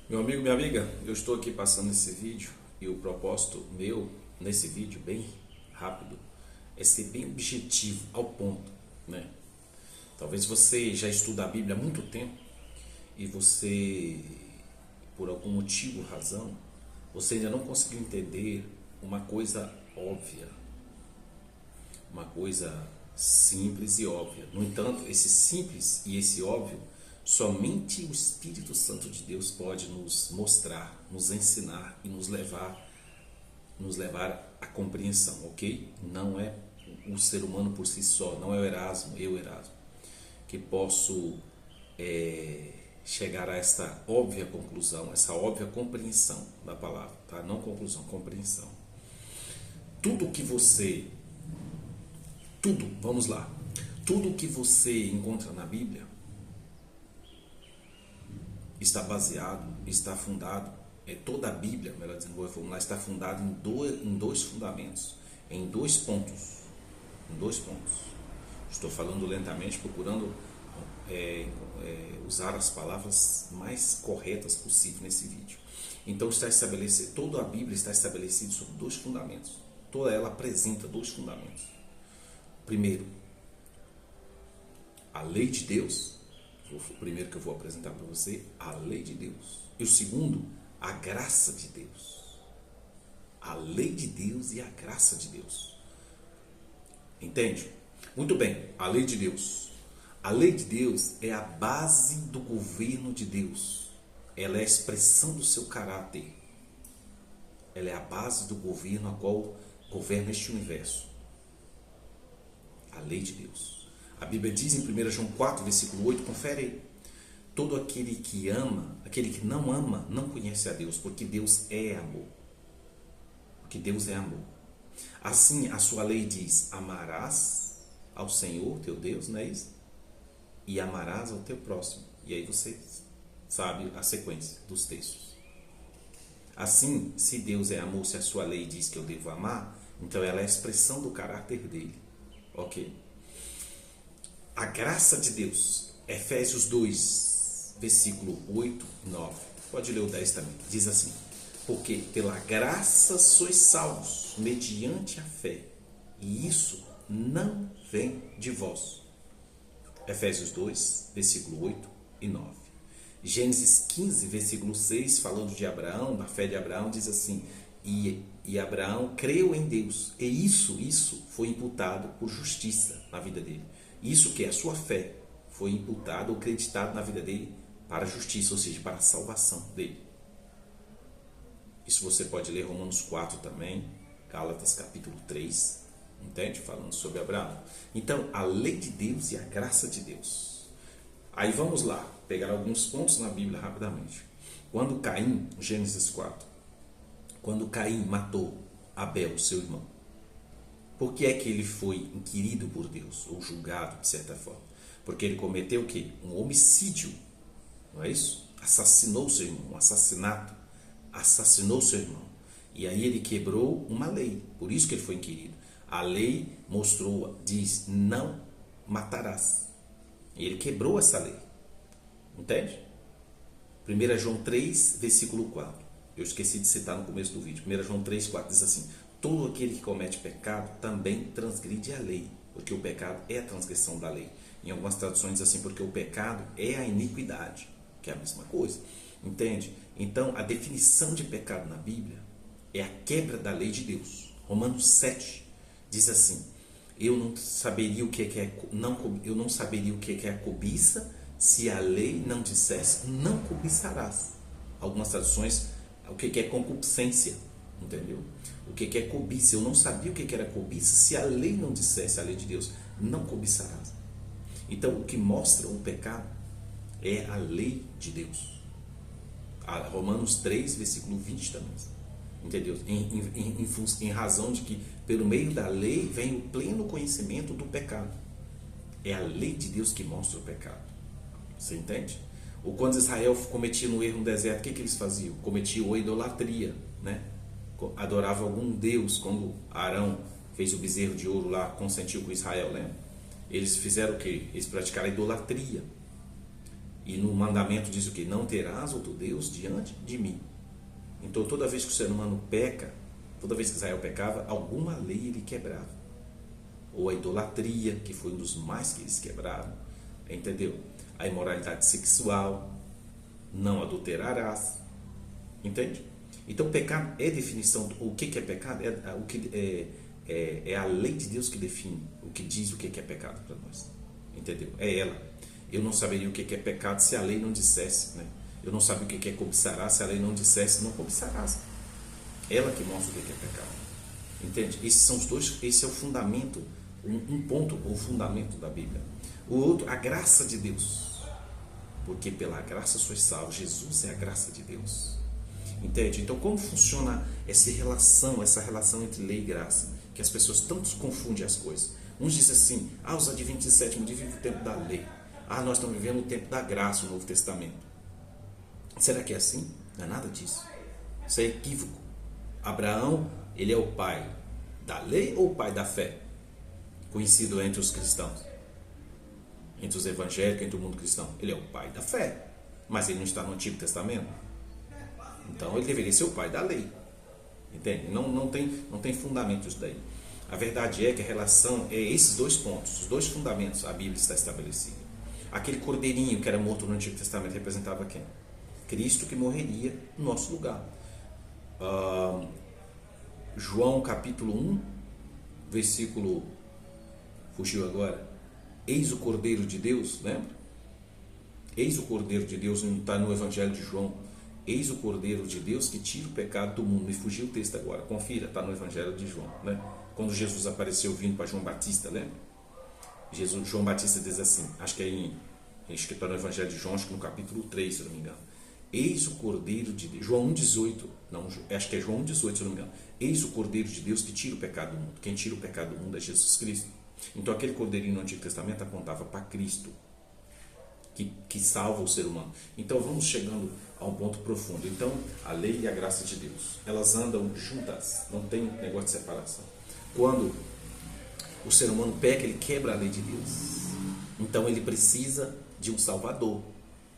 Meu amigo, minha amiga, eu estou aqui passando esse vídeo e o propósito meu nesse vídeo, bem rápido, é ser bem objetivo, ao ponto, né? Talvez você já estuda a Bíblia há muito tempo e você, por algum motivo, razão, você ainda não conseguiu entender uma coisa óbvia, uma coisa simples e óbvia. No entanto, esse simples e esse óbvio, somente o Espírito Santo de Deus pode nos mostrar, nos ensinar e nos levar à compreensão, ok? Não é o ser humano por si só, não é o Erasmo, que posso chegar a esta óbvia conclusão, essa óbvia compreensão da palavra, tá? Não conclusão, compreensão. Tudo que você vamos lá. Tudo que você encontra na Bíblia está baseado, está fundado, toda a Bíblia, melhor dizendo, vou reformular, está fundada em dois fundamentos, em dois pontos. Em dois pontos. Estou falando lentamente, procurando usar as palavras mais corretas possível nesse vídeo. Então está estabelecido, toda a Bíblia está estabelecida sobre dois fundamentos. Toda ela apresenta dois fundamentos. Primeiro, a lei de Deus. O primeiro que eu vou apresentar para você, a lei de Deus. E o segundo, a graça de Deus. A lei de Deus e a graça de Deus. Entende? Muito bem, a lei de Deus. A lei de Deus é a base do governo de Deus. Ela é a expressão do seu caráter. Ela é a base do governo a qual governa este universo. A lei de Deus. A Bíblia diz em 1 João 4, versículo 8, confere aí. Todo aquele que ama, aquele que não ama, não conhece a Deus, porque Deus é amor. Porque Deus é amor. Assim, a sua lei diz, amarás ao Senhor, teu Deus, não é isso? E amarás ao teu próximo. E aí você sabe a sequência dos textos. Assim, se Deus é amor, se a sua lei diz que eu devo amar, então ela é a expressão do caráter dele. Ok? A graça de Deus, Efésios 2, versículo 8 e 9. Pode ler o 10 também. Diz assim, porque pela graça sois salvos, mediante a fé. E isso não vem de vós. Efésios 2, versículo 8 e 9. Gênesis 15, versículo 6, falando de Abraão, da fé de Abraão, diz assim, e Abraão creu em Deus, e isso foi imputado por justiça na vida dele. Isso que é a sua fé foi imputado ou acreditado na vida dele para a justiça, ou seja, para a salvação dele. Isso você pode ler Romanos 4 também, Gálatas capítulo 3, entende? Falando sobre Abraão. Então, a lei de Deus e a graça de Deus. Aí vamos lá, pegar alguns pontos na Bíblia rapidamente. Quando Caim, Gênesis 4, quando Caim matou Abel, seu irmão, por que é que ele foi inquirido por Deus, ou julgado de certa forma? Porque ele cometeu o quê? Um homicídio, não é isso? Assassinou seu irmão, um assassinato. Assassinou seu irmão. E aí ele quebrou uma lei, por isso que ele foi inquirido. A lei mostrou, diz, não matarás. E ele quebrou essa lei. Entende? 1 João 3, versículo 4. Eu esqueci de citar no começo do vídeo. 1 João 3, 4 diz assim, todo aquele que comete pecado também transgride a lei, porque o pecado é a transgressão da lei. Em algumas traduções diz assim, porque o pecado é a iniquidade, que é a mesma coisa. Entende? Então, a definição de pecado na Bíblia é a quebra da lei de Deus. Romanos 7 diz assim, eu não saberia o que é a cobiça se a lei não dissesse, não cobiçarás. Algumas traduções, o que é concupiscência, entendeu? O que é cobiça? Eu não sabia o que era cobiça se a lei não dissesse, a lei de Deus, não cobiçarás. Então, o que mostra o pecado é a lei de Deus. Romanos 3, versículo 20 também. Entendeu? Em razão de que, pelo meio da lei, vem o pleno conhecimento do pecado. É a lei de Deus que mostra o pecado. Você entende? Ou quando Israel cometia um erro no deserto, o que eles faziam? Cometiam a idolatria, né? Adorava algum Deus, quando Arão fez o bezerro de ouro lá, consentiu com Israel, lembra? Eles fizeram o quê? Eles praticaram a idolatria. E no mandamento diz o quê? Não terás outro Deus diante de mim. Então toda vez que o ser humano peca, toda vez que Israel pecava, alguma lei ele quebrava. Ou a idolatria, que foi um dos mais que eles quebraram, entendeu? A imoralidade sexual, não adulterarás, entende? Então pecado é definição, o que é pecado? É a lei de Deus que define o que diz o que é pecado para nós, entendeu? É ela. Eu não saberia o que é pecado se a lei não dissesse, né? Eu não sabia o que é cobiçarás se a lei não dissesse não cobiçarás. Ela que mostra o que é pecado, entende? Esses são os dois, esse é o fundamento, um ponto, o fundamento da Bíblia. O outro, a graça de Deus, porque pela graça sois salvos. Jesus é a graça de Deus, entende? Então como funciona essa relação entre lei e graça, que as pessoas tanto confundem as coisas. Uns dizem assim, os adventistas do sétimo dia vivem o tempo da lei, nós estamos vivendo o tempo da graça no Novo Testamento. Será que é assim? Não é nada disso, isso é equívoco. Abraão, ele é o pai da lei ou o pai da fé? Conhecido entre os cristãos, entre os evangélicos, entre o mundo cristão. Ele é o pai da fé, mas ele não está no Antigo Testamento. Então ele deveria ser o pai da lei, entende? Não tem fundamento isso daí. A verdade é que a relação é esses dois pontos, os dois fundamentos, a Bíblia está estabelecida. Aquele cordeirinho que era morto no Antigo Testamento representava quem? Cristo, que morreria no nosso lugar. João capítulo 1, versículo, fugiu agora, eis o Cordeiro de Deus, lembra? Eis o Cordeiro de Deus, está no Evangelho de João, eis o Cordeiro de Deus que tira o pecado do mundo. Me fugiu o texto agora, confira, está no Evangelho de João, né? Quando Jesus apareceu vindo para João Batista, lembra? João Batista diz assim, acho que está no Evangelho de João, acho que no capítulo 3, se não me engano. Eis o Cordeiro de Deus, João 1,18, não, acho que é João 1,18, se não me engano. Eis o Cordeiro de Deus que tira o pecado do mundo. Quem tira o pecado do mundo é Jesus Cristo. Então aquele cordeirinho no Antigo Testamento apontava para Cristo, que salva o ser humano. Então vamos chegando a um ponto profundo. Então a lei e a graça de Deus, elas andam juntas, não tem negócio de separação. Quando o ser humano peca, ele quebra a lei de Deus. Então ele precisa de um Salvador,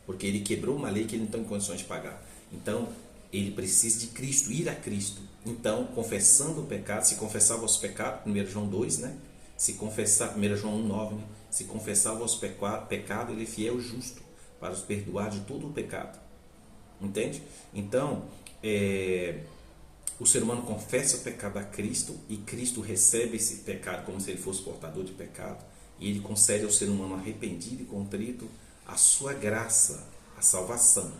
porque ele quebrou uma lei que ele não tem condições de pagar. Então ele precisa de Cristo, ir a Cristo. Então, confessando o pecado, se confessar o vosso pecado, 1 João 2, né? Se confessar, 1 João 1,9, né? Se confessar o vosso pecado, ele é fiel e justo para os perdoar de todo o pecado. Entende? Então, o ser humano confessa o pecado a Cristo e Cristo recebe esse pecado como se ele fosse portador de pecado, e ele concede ao ser humano arrependido e contrito a sua graça, a salvação.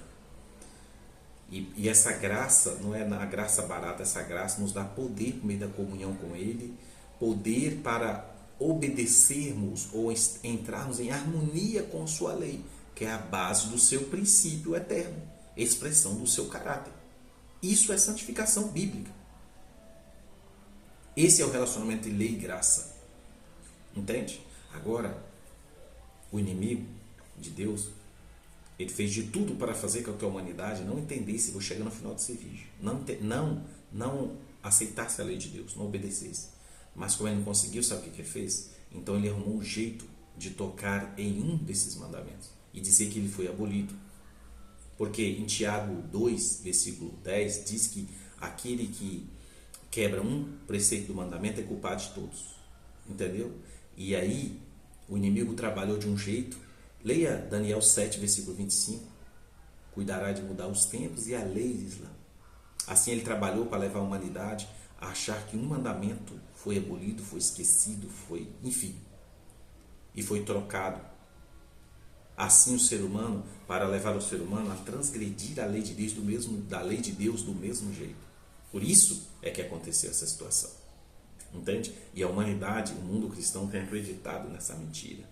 E essa graça não é a graça barata, essa graça nos dá poder por meio da comunhão com Ele, poder para obedecermos ou entrarmos em harmonia com sua lei, que é a base do seu princípio eterno, expressão do seu caráter. Isso é santificação bíblica. Esse é o relacionamento entre lei e graça. Entende? Agora, o inimigo de Deus, ele fez de tudo para fazer com que a humanidade não entendesse, vou chegar no final desse vídeo, não aceitasse a lei de Deus, não obedecesse. Mas como ele não conseguiu, sabe o que ele fez? Então ele arrumou um jeito de tocar em um desses mandamentos e dizer que ele foi abolido. Porque em Tiago 2, versículo 10, diz que aquele que quebra um preceito do mandamento é culpado de todos. Entendeu? E aí o inimigo trabalhou de um jeito. Leia Daniel 7, versículo 25. Cuidará de mudar os tempos e a lei de Islã. Assim ele trabalhou para levar a humanidade a achar que um mandamento foi abolido, foi esquecido, enfim, e foi trocado. Assim o ser humano, para levar o ser humano a transgredir a lei de Deus do mesmo jeito. Por isso é que aconteceu essa situação. Entende? E a humanidade, o mundo cristão tem acreditado nessa mentira.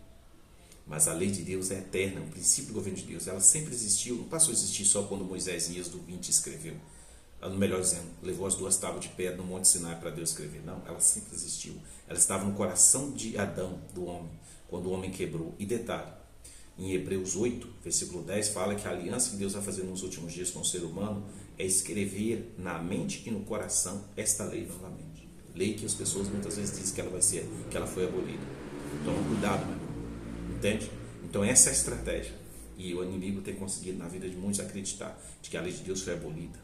Mas a lei de Deus é eterna, o princípio do governo de Deus, ela sempre existiu, não passou a existir só quando Moisés em Êxodo 20 escreveu. Melhor dizendo, levou as 2 tábuas de pedra no Monte Sinai para Deus escrever. Não, ela sempre existiu. Ela estava no coração de Adão, do homem, quando o homem quebrou. E detalhe, em Hebreus 8, versículo 10, fala que a aliança que Deus vai fazer nos últimos dias com o ser humano é escrever na mente e no coração esta lei novamente. Lei que as pessoas muitas vezes dizem que ela foi abolida. Toma cuidado, meu irmão. Entende? Então essa é a estratégia. E o inimigo tem conseguido na vida de muitos acreditar de que a lei de Deus foi abolida.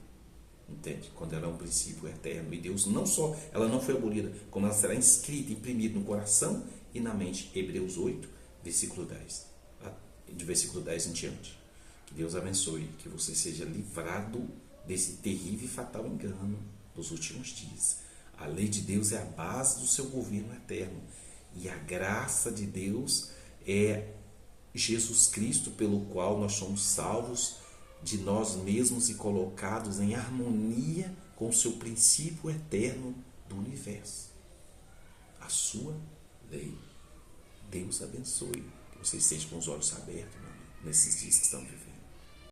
Entende? Quando ela é um princípio eterno. E Deus não só, ela não foi abolida, como ela será inscrita, imprimida no coração e na mente. Hebreus 8, versículo 10. De versículo 10 em diante. Que Deus abençoe, que você seja livrado desse terrível e fatal engano dos últimos dias. A lei de Deus é a base do seu governo eterno. E a graça de Deus é Jesus Cristo, pelo qual nós somos salvos de nós mesmos e colocados em harmonia com o seu princípio eterno do universo. A sua lei. Deus abençoe. Que você esteja com os olhos abertos, meu amigo, nesses dias que estamos vivendo.